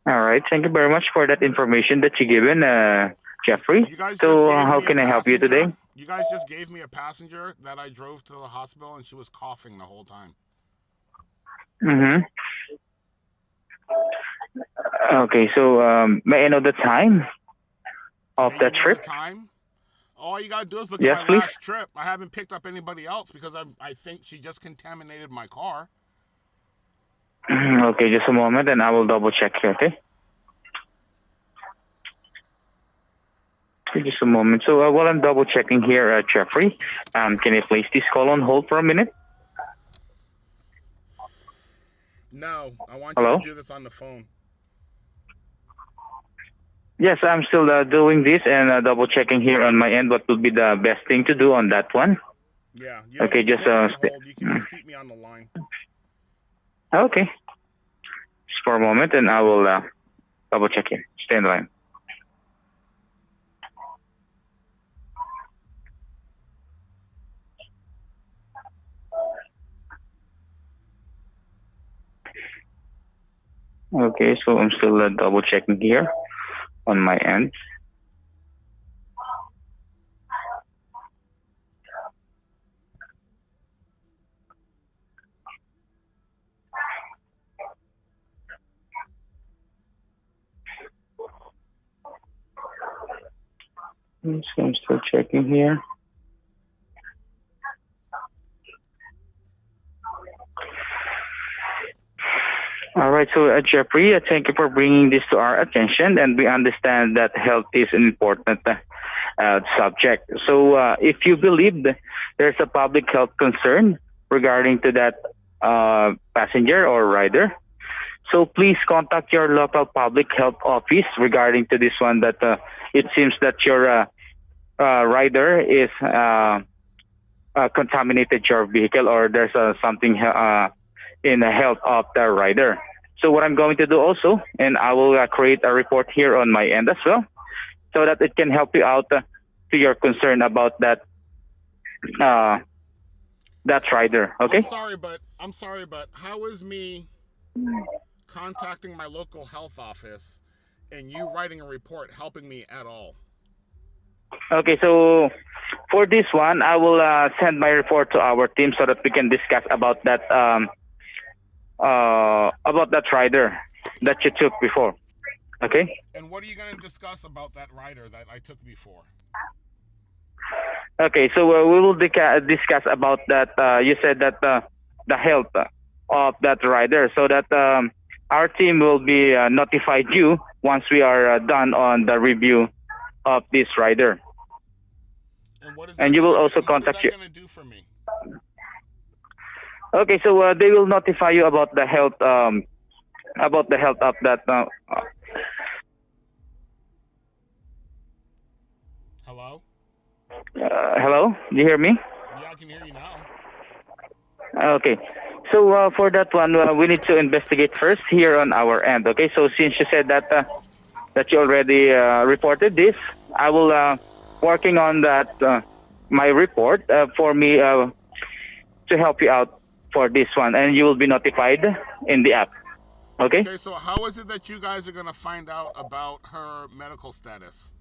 All right. Thank you very much for that information that you given, Jeffrey. You guys just So, gave how me a can I help you today? passenger. You guys just gave me a passenger that I drove to the hospital, and she was coughing the whole time. Mm-hmm. Okay. So, may I know the time of May you that know the trip? time? All you gotta do is look at Yes, my please. last trip. I haven't picked up anybody else because I think she just contaminated my car. Okay, just a moment, and I will double check here. Okay. Okay, just a moment. So, while I'm double checking here, Jeffrey, can you place this call on hold for a minute? No, I want you to Hello. do this on the phone. Yes, I'm still doing this and double checking here on my end. What would be the best thing to do on that one? Yeah, you don't Okay, need to just put me on hold. You can just keep me on the line. okay. Just for a moment, and I will double check here. Stay in the line. Okay, so I'm still double checking here on my end. So I'm still checking here. All right, so Jeffrey, thank you for bringing this to our attention, and we understand that health is an important subject. So, if you believe there's a public health concern regarding to that passenger or rider, so please contact your local public health office regarding to this one. That it seems that your rider is contaminated your vehicle, or there's something in the health of the rider. So what I'm going to do also, and I will create a report here on my end as well, so that it can help you out to your concern about uh, that rider. I'm Okay. sorry, but how is me contacting my local health office and you writing a report helping me at all? Okay. So for this one, I will send my report to our team so that we can discuss about that rider that you took before. Okay. And what are you going to discuss about that rider that I took before? Okay. So we will discuss about that. You said that the health of that rider, so that our team will be notified you once we are done on the review of this rider, And what is that and you going will to do? also What is contact that you. going to do for me? Okay. So they will notify you about the health of that. Hello? Hello. Do you hear me? Yeah, I can hear you now. Okay. So for that one, we need to investigate first here on our end. Okay. So since you said that that you already reported this, I will working on that my report for me to help you out for this one, and you will be notified in the app. Okay. Okay, so how is it that you guys are going to find out about her medical status?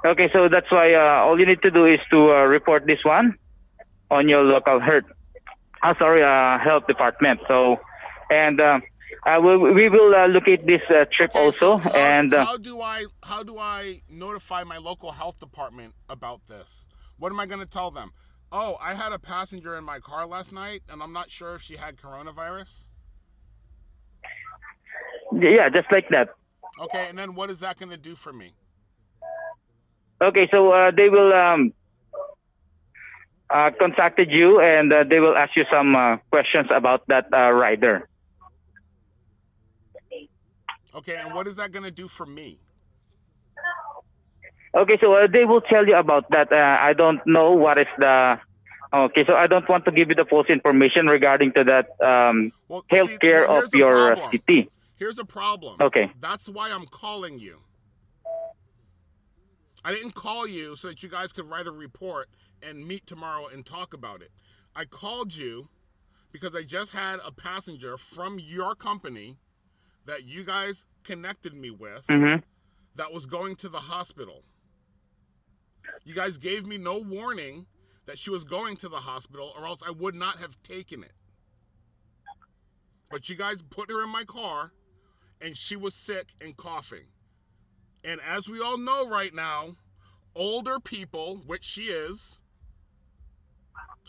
Okay. So that's why all you need to do is to report this one on your local health. Sorry, health department. So, and we will locate this trip Okay, so also, and how do I notify my local health department about this? What am I going to tell them? Oh, I had a passenger in my car last night, and I'm not sure if she had coronavirus. yeah, just like that. Okay, and then what is that going to do for me? Okay, so they will contacted you, and they will ask you some questions about that rider. Okay, and what is that going to do for me? Okay, so they will tell you about that. I don't know what is the. Okay, so I don't want to give you the false information regarding to that Well, see, healthcare of here's the your problem. city. Here's a problem. Okay. That's why I'm calling you. I didn't call you so that you guys could write a report and meet tomorrow and talk about it. I called you because I just had a passenger from your company that you guys connected me with Mm-hmm. that was going to the hospital. You guys gave me no warning that she was going to the hospital, or else I would not have taken it. But you guys put her in my car, and she was sick and coughing. And as we all know right now, older people, which she is,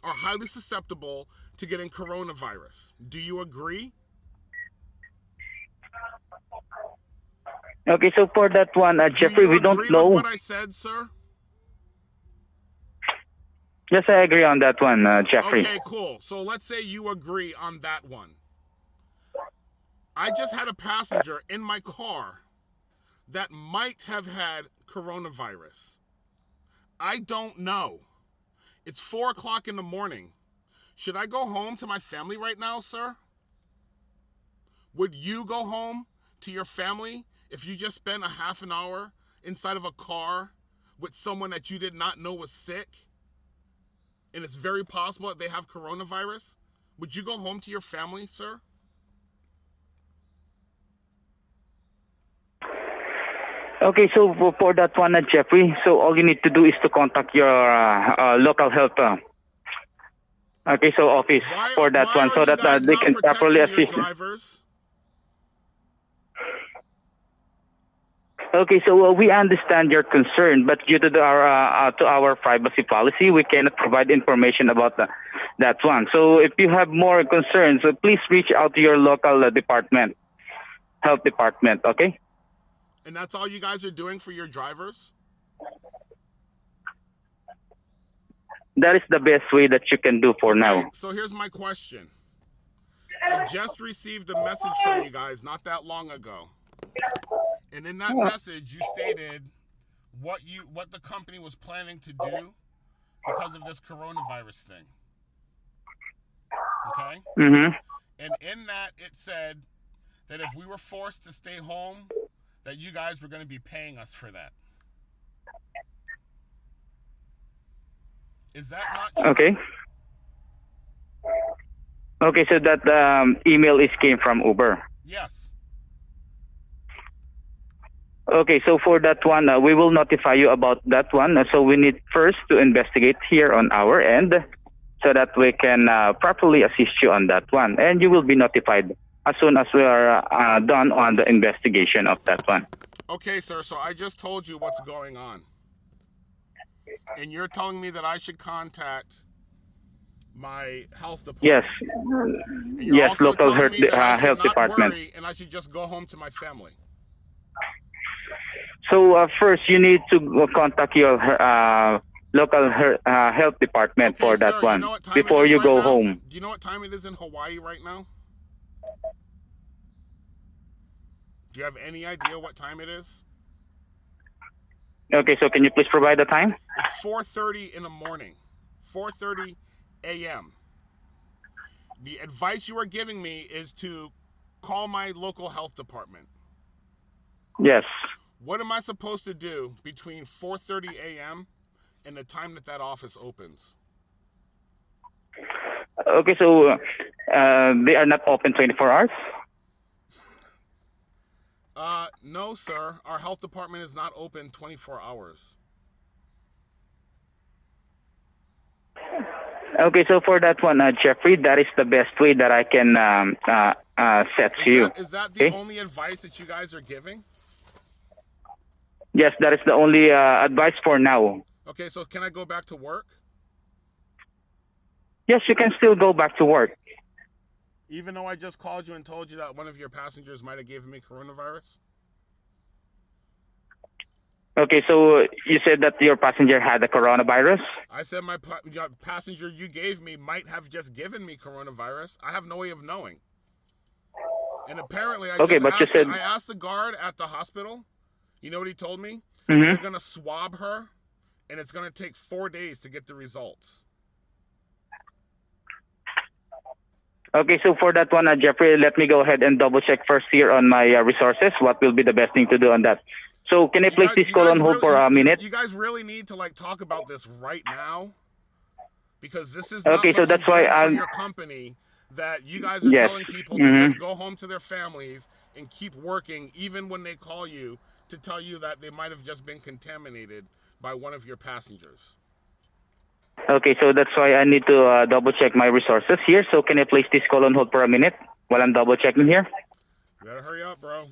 are highly susceptible to getting coronavirus. Do you agree? Okay, so for that one, Do Jeffrey, you we don't agree with know. what I said, sir? Yes, I agree on that one, Jeffrey. Okay, cool. So let's say you agree on that one. I just had a passenger in my car that might have had coronavirus. I don't know. It's 4 o'clock in the morning. Should I go home to my family right now, sir? Would you go home to your family if you just spent a half an hour inside of a car with someone that you did not know was sick? And it's very possible that they have coronavirus? Would you go home to your family, sir? Okay, so for that one, Jeffrey, so all you need to do is to contact your local health. Okay, so office for that why one, are so you that guys they not can properly protecting your assist. drivers? Okay, so we understand your concern, but due to our privacy policy, we cannot provide information about that one. So if you have more concerns, please reach out to your local department, health department. Okay, And that's all you guys are doing for your drivers? that is the best way that you can do for Okay, now. so here's my question. I just received a message from you guys not that long ago. And in that message, you stated what the company was planning to do because of this coronavirus thing. Okay? Mm-hmm. And in that, it said that if we were forced to stay home, that you guys were going to be paying us for that. Is that not true? Okay. Okay, so that email came from Uber. Yes. Okay, so for that one, we will notify you about that one. So we need first to investigate here on our end so that we can properly assist you on that one. And you will be notified as soon as we are done on the investigation of that one. Okay, sir, so I just told you what's going on. And you're telling me that I should contact my health department. Yes. And you're Yes, also local telling me that I should health not department. worry and I should just go home to my family. So first, you need to contact your local health department Okay, for sir, that one you know what time before it is you right go now? home. Do you know what time it is in Hawaii right now? Do you have any idea what time it is? Okay, so can you please provide the time? It's 4:30 in the morning. 4:30 a.m. The advice you are giving me is to call my local health department. Yes. What am I supposed to do between 4:30 a.m. and the time that office opens? Okay, so they are not open 24 hours? No, sir. Our health department is not open 24 hours. Okay, so for that one, Jeffrey, that is the best way that I can set to you. Is that the Okay? only advice that you guys are giving? Yes, that is the only advice for now. Okay, so can I go back to work? Yes, you can still go back to work. Even though I just called you and told you that one of your passengers might have given me coronavirus? Okay, so you said that your passenger had the coronavirus? I said my passenger you gave me might have just given me coronavirus. I have no way of knowing. And apparently I asked the guard at the hospital. You know what he told me? Mm-hmm. They're going to swab her, and it's going to take 4 days to get the results. Okay, so for that one, Jeffrey, let me go ahead and double check first here on my resources. What will be the best thing to do on that? So can I place this call on hold for a minute? You guys really need to talk about this right now, because this is not Okay, so looking that's why good for I'm. your company that you guys are Yes. telling people to Mm-hmm. just go home to their families and keep working even when they call you to tell you that they might have just been contaminated by one of your passengers. Okay, so that's why I need to double check my resources here. So can I place this call on hold for a minute while I'm double checking here? You better hurry up, bro.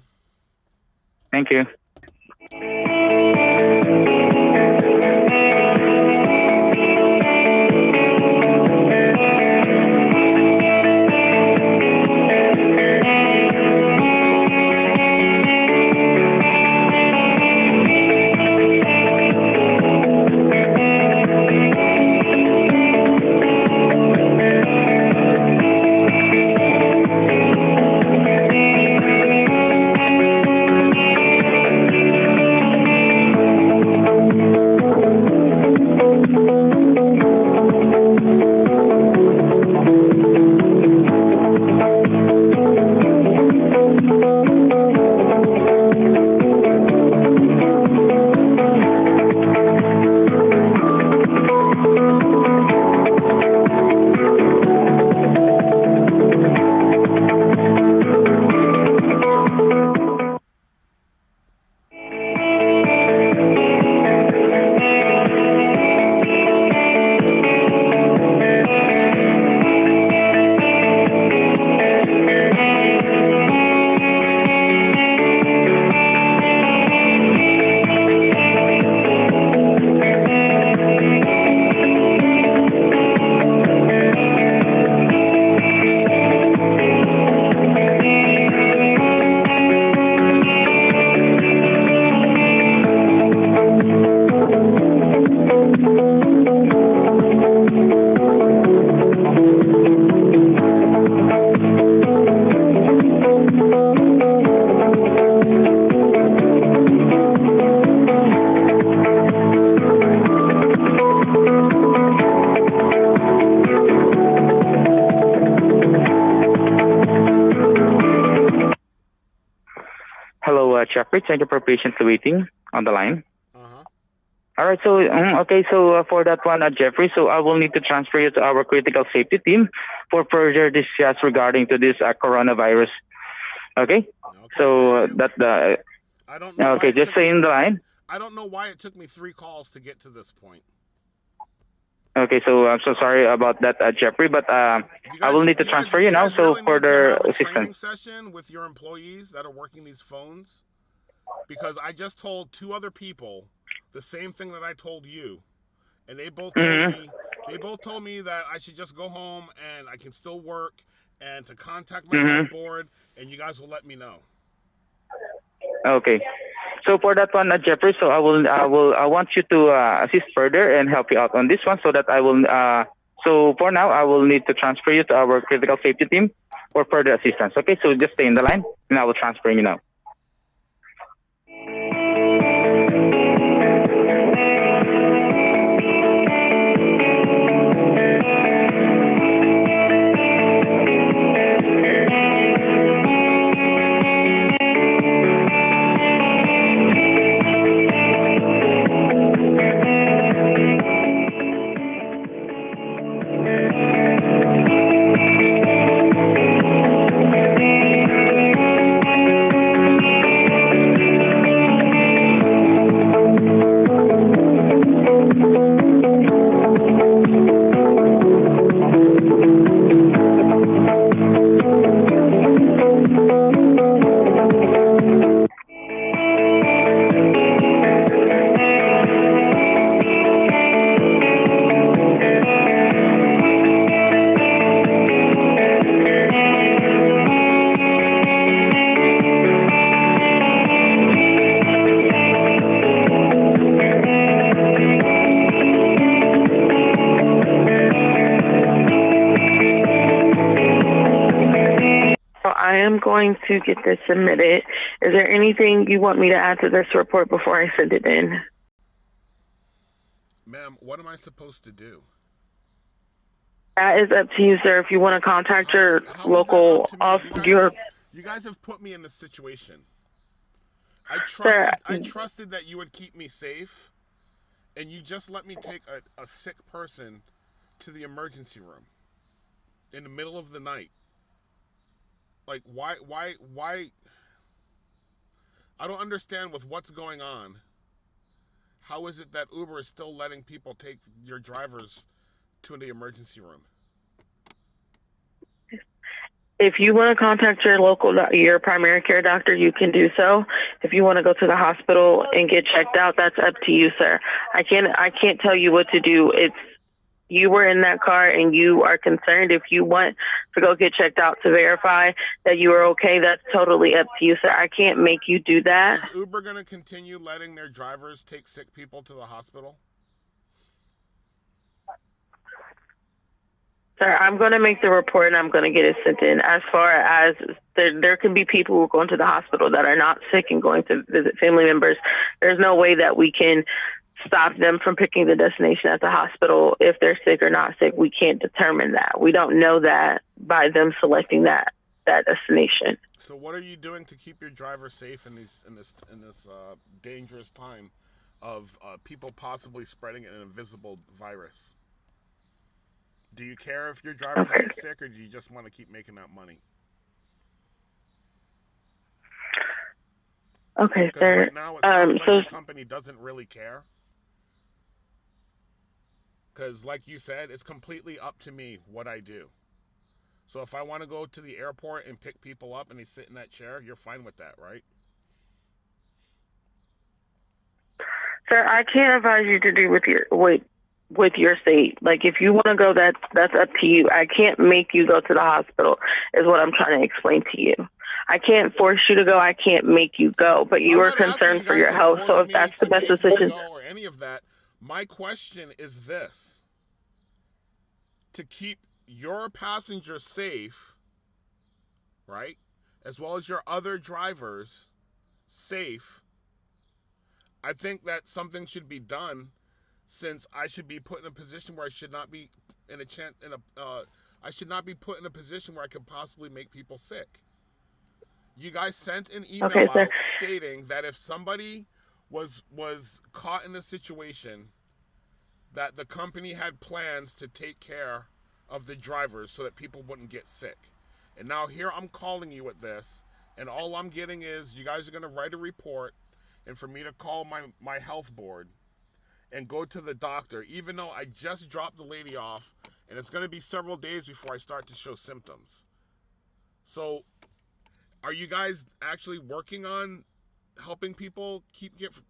Thank you. Hello, Jeffrey. Thank you for patiently waiting on the line. Uh-huh. All right, so okay, so for that one, Jeffrey, so I will need to transfer you to our critical safety team for further discuss regarding to this coronavirus. Okay, Okay, so thank you. that the I don't know why okay, it just took me stay in the line. I don't know why it took me 3 calls to get to this point. Okay, so I'm so sorry about that, Jeffrey, but I will need to transfer you You now. guys So really need to further have a assistance. training session with your employees that are working these phones, because I just told 2 other people the same thing that I told you, and Mm-hmm. they both told me that I should just go home and I can still work, and to contact my health Mm-hmm. board, and you guys will let me know. Okay. So for that one, Jeffrey, so I want you to assist further and help you out on this one, so that I will. So for now, I will need to transfer you to our critical safety team for further assistance. Okay, so just stay in the line, and I will transfer you now. So I am going to get this submitted. Is there anything you want me to add to this report before I send it in? Ma'am, what am I supposed to do? That is up to you, sir. If you want to contact your How is that up local to me? off your You guys have put me in this situation. sir, I trusted that you would keep me safe, and you just let me take a sick person to the emergency room. in the middle of the night. Like, why? I don't understand with what's going on. How is it that Uber is still letting people take your drivers to the emergency room? If you want to contact your primary care doctor, you can do so. If you want to go to the hospital and get checked out, that's up to you, sir. I can't tell you what to do. It's you were in that car and you are concerned. If you want to go get checked out to verify that you are okay, that's totally up to you, sir. I can't make you do that. Is Uber going to continue letting their drivers take sick people to the hospital? Sir, I'm going to make the report and I'm going to get it sent in. As far as there can be people who are going to the hospital that are not sick and going to visit family members. There's no way that we can stop them from picking the destination at the hospital if they're sick or not sick. We can't determine that. We don't know that by them selecting that destination. So what are you doing to keep your driver safe in this dangerous time of people possibly spreading an invisible virus? Do you care if your drivers get sick, or do you just want to keep making that money? Okay, sir. Right now it sounds like the company doesn't really care. Because, like you said, it's completely up to me what I do. So if I want to go to the airport and pick people up and they sit in that chair, you're fine with that, right? Sir, I can't advise you to do with your state. Like, if you want to go, that's up to you. I can't make you go to the hospital, is what I'm trying to explain to you. I can't force you to go. I can't make you go. But you are concerned for your health, so if that's the best decision. Or any of that, my question is this. To keep your passengers safe, right, as well as your other drivers safe, I think that something should be done, since I should be put in a position where I should not be I should not be put in a position where I could possibly make people sick. You guys sent an email out stating that if somebody was caught in a situation, that the company had plans to take care of the drivers so that people wouldn't get sick. And now here I'm calling you with this, and all I'm getting is you guys are going to write a report and for me to call my health board and go to the doctor, even though I just dropped the lady off, and it's going to be several days before I start to show symptoms. So are you guys actually working on helping people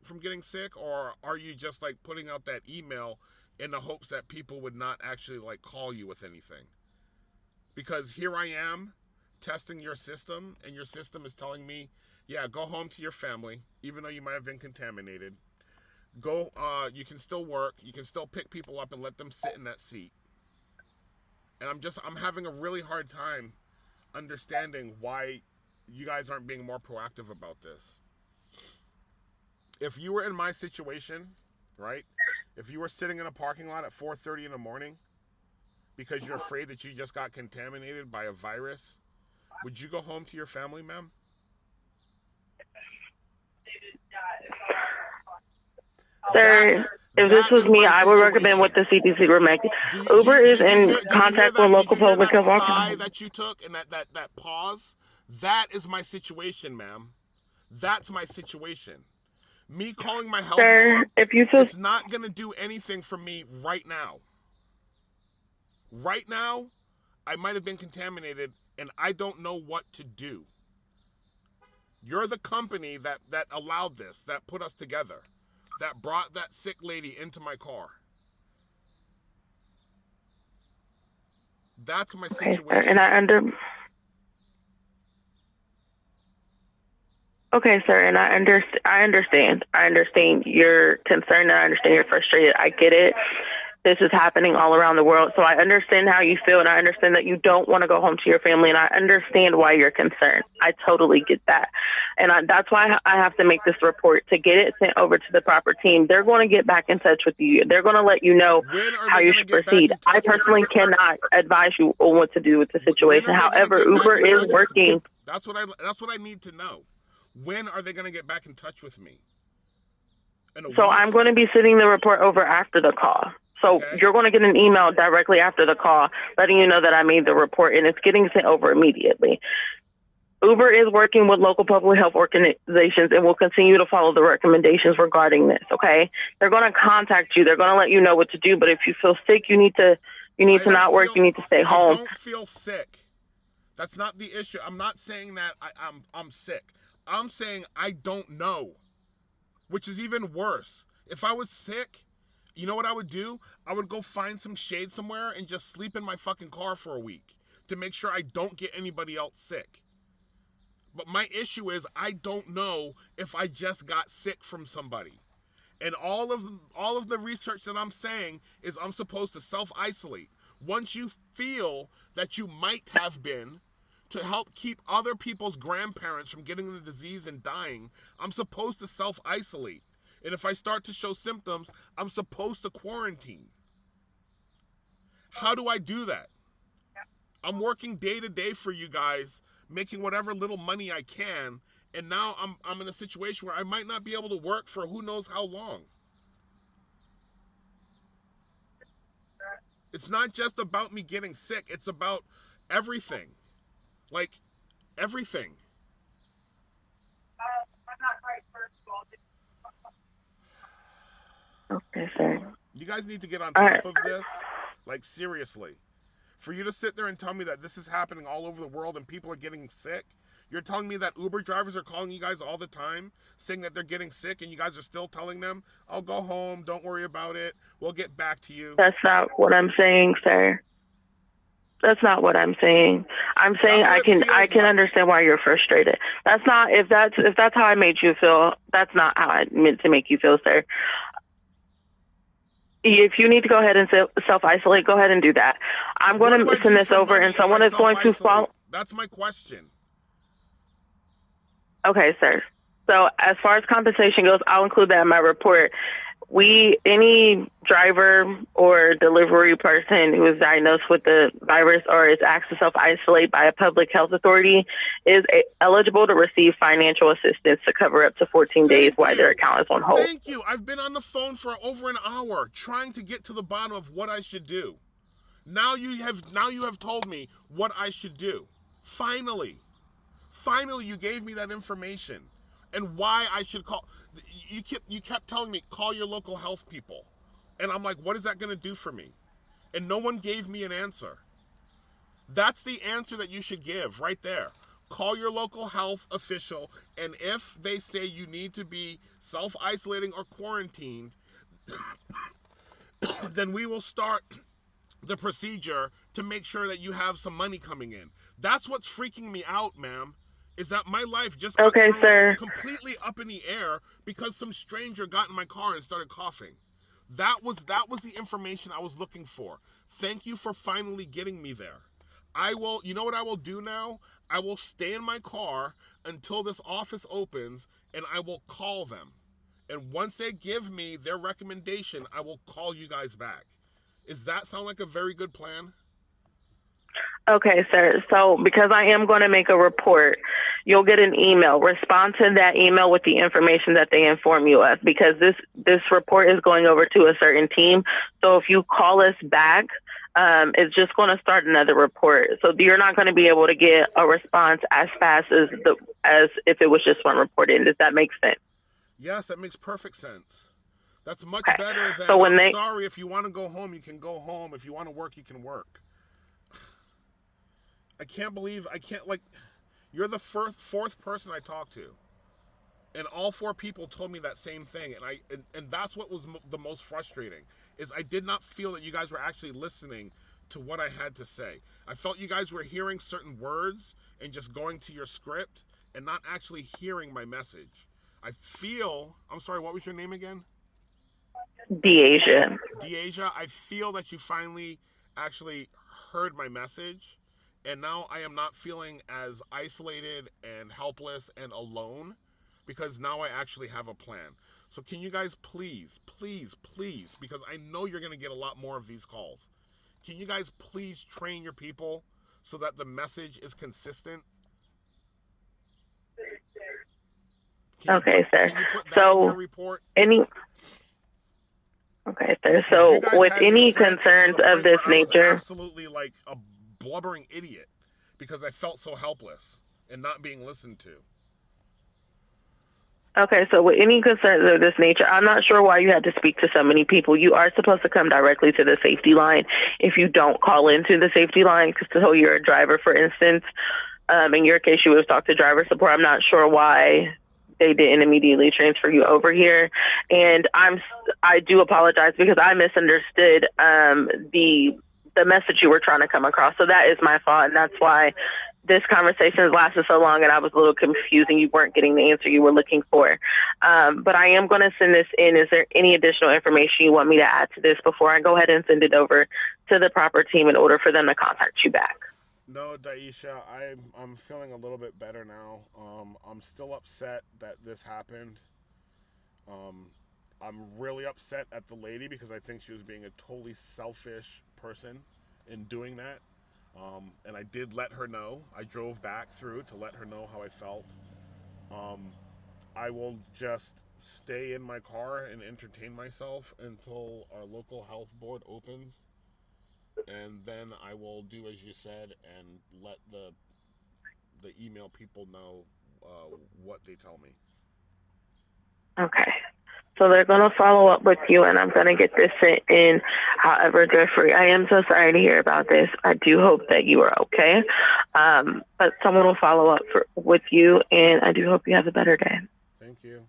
from getting sick, or are you just like putting out that email in the hopes that people would not actually like call you with anything? Because here I am testing your system, and your system is telling me, yeah, go home to your family, even though you might have been contaminated. Go, you can still work, you can still pick people up and let them sit in that seat. And I'm having a really hard time understanding why you guys aren't being more proactive about this. If you were in my situation, right? If you were sitting in a parking lot at 4:30 in the morning because you're afraid that you just got contaminated by a virus, would you go home to your family, ma'am? Sir, if this was me, I would recommend what the CDC would make. Uber is in contact with local public health officers. That you took and that pause, that is my situation, ma'am. That's my situation. Me calling my health board, it's not going to do anything for me right now. Right now, I might have been contaminated and I don't know what to do. You're the company that allowed this, that put us together, that brought that sick lady into my car. That's my situation. And Okay, sir, and I understand. I understand your concern. I understand you're frustrated. I get it. This is happening all around the world, so I understand how you feel, and I understand that you don't want to go home to your family, and I understand why you're concerned. I totally get that, and that's why I have to make this report to get it sent over to the proper team. They're going to get back in touch with you. They're going to let you know how you should proceed. I personally cannot advise you on what to do with the situation. However, Uber is working. That's what I need to know. When are they going to get back in touch with me? So I'm going to be sending the report over after the call. So Okay. you're going to get an email directly after the call letting you know that I made the report, and it's getting sent over immediately. Uber is working with local public health organizations and will continue to follow the recommendations regarding this, okay? They're going to contact you. They're going to let you know what to do, but if you feel sick, you need to not work, you need to stay I home. don't feel sick. That's not the issue. I'm not saying that I'm sick. I'm saying I don't know, which is even worse. If I was sick, you know what I would do? I would go find some shade somewhere and just sleep in my fucking car for a week to make sure I don't get anybody else sick. But my issue is I don't know if I just got sick from somebody. And all of the research that I'm saying is I'm supposed to self-isolate. Once you feel that you might have been, to help keep other people's grandparents from getting the disease and dying, I'm supposed to self-isolate. And if I start to show symptoms, I'm supposed to quarantine. How do I do that? I'm working day to day for you guys, making whatever little money I can, and now I'm in a situation where I might not be able to work for who knows how long. It's not just about me getting sick, it's about everything. Like, everything. Okay, sir. You guys need to get on All top right. of this. Like, seriously. For you to sit there and tell me that this is happening all over the world and people are getting sick, you're telling me that Uber drivers are calling you guys all the time saying that they're getting sick and you guys are still telling them, oh, go home, don't worry about it, we'll get back to you. That's not what I'm saying, sir. That's not what I'm saying. I'm saying That's what it I feels can like. understand why you're frustrated. That's not if that's how I made you feel. That's not how I meant to make you feel, sir. If you need to go ahead and self-isolate, go ahead and do that. I'm What going do I to send do this for over, money and if I someone is going to follow. self-isolate? That's my question. Okay, sir. So as far as compensation goes, I'll include that in my report. Any driver or delivery person who is diagnosed with the virus or is asked to self-isolate by a public health authority is eligible to receive financial assistance to cover up to 14 days Thank while their you. account is on hold. Thank you. I've been on the phone for over an hour trying to get to the bottom of what I should do. Now you have told me what I should do. Finally you gave me that information and why I should call. You kept telling me call your local health people, and I'm like, what is that going to do for me? And no one gave me an answer. That's the answer that you should give right there. Call your local health official, and if they say you need to be self-isolating or quarantined, then we will start the procedure to make sure that you have some money coming in. That's what's freaking me out, ma'am, is that my life just got Okay, thrown sir. completely up in the air because some stranger got in my car and started coughing. That was the information I was looking for. Thank you for finally getting me there. You know what I will do now? I will stay in my car until this office opens and I will call them. And once they give me their recommendation, I will call you guys back. Does that sound like a very good plan? Okay, sir. So because I am going to make a report, you'll get an email. Respond to that email with the information that they inform you of, because this report is going over to a certain team. So if you call us back, it's just going to start another report. So you're not going to be able to get a response as fast as if it was just one report in. Does that make sense? Yes, that makes perfect sense. That's much Okay. better than, So sorry, if you want to go home, you can go home. If you want to work, you can work. I can't, you're the fourth person I talked to. And all four people told me that same thing. And that's what was the most frustrating, is I did not feel that you guys were actually listening to what I had to say. I felt you guys were hearing certain words and just going to your script and not actually hearing my message. I'm sorry, what was your name again? Deasia. Deasia, I feel that you finally actually heard my message, and now I am not feeling as isolated and helpless and alone, because now I actually have a plan. So can you guys please, because I know you're going to get a lot more of these calls, can you guys please train your people so that the message is consistent? Okay, sir. Can you put that in So your report? Okay, sir. 'Cause you So guys with had me any frantic to concerns the of point this where I was nature, absolutely like a blubbering idiot because I felt so helpless and not being listened to. okay, so with any concerns of this nature, I'm not sure why you had to speak to so many people. You are supposed to come directly to the safety line. If you don't call into the safety line, because so you're a driver, for instance, in your case, you would have talked to driver support. I'm not sure why they didn't immediately transfer you over here, and I do apologize because I misunderstood the message you were trying to come across. So that is my fault, and that's why this conversation has lasted so long, and I was a little confused, and you weren't getting the answer you were looking for. But I am going to send this in. Is there any additional information you want me to add to this before I go ahead and send it over to the proper team in order for them to contact you back? No, Daisha, I'm feeling a little bit better now. I'm still upset that this happened. Um, I'm really upset at the lady because I think she was being a totally selfish person in doing that. And I did let her know. I drove back through to let her know how I felt. Um, I will just stay in my car and entertain myself until our local health board opens, and then I will do as you said and let the email people know what they tell me. Okay. So they're going to follow up with you, and I'm going to get this sent in. However, Jeffrey, I am so sorry to hear about this. I do hope that you are okay. But someone will follow up with you, and I do hope you have a better day. Thank you.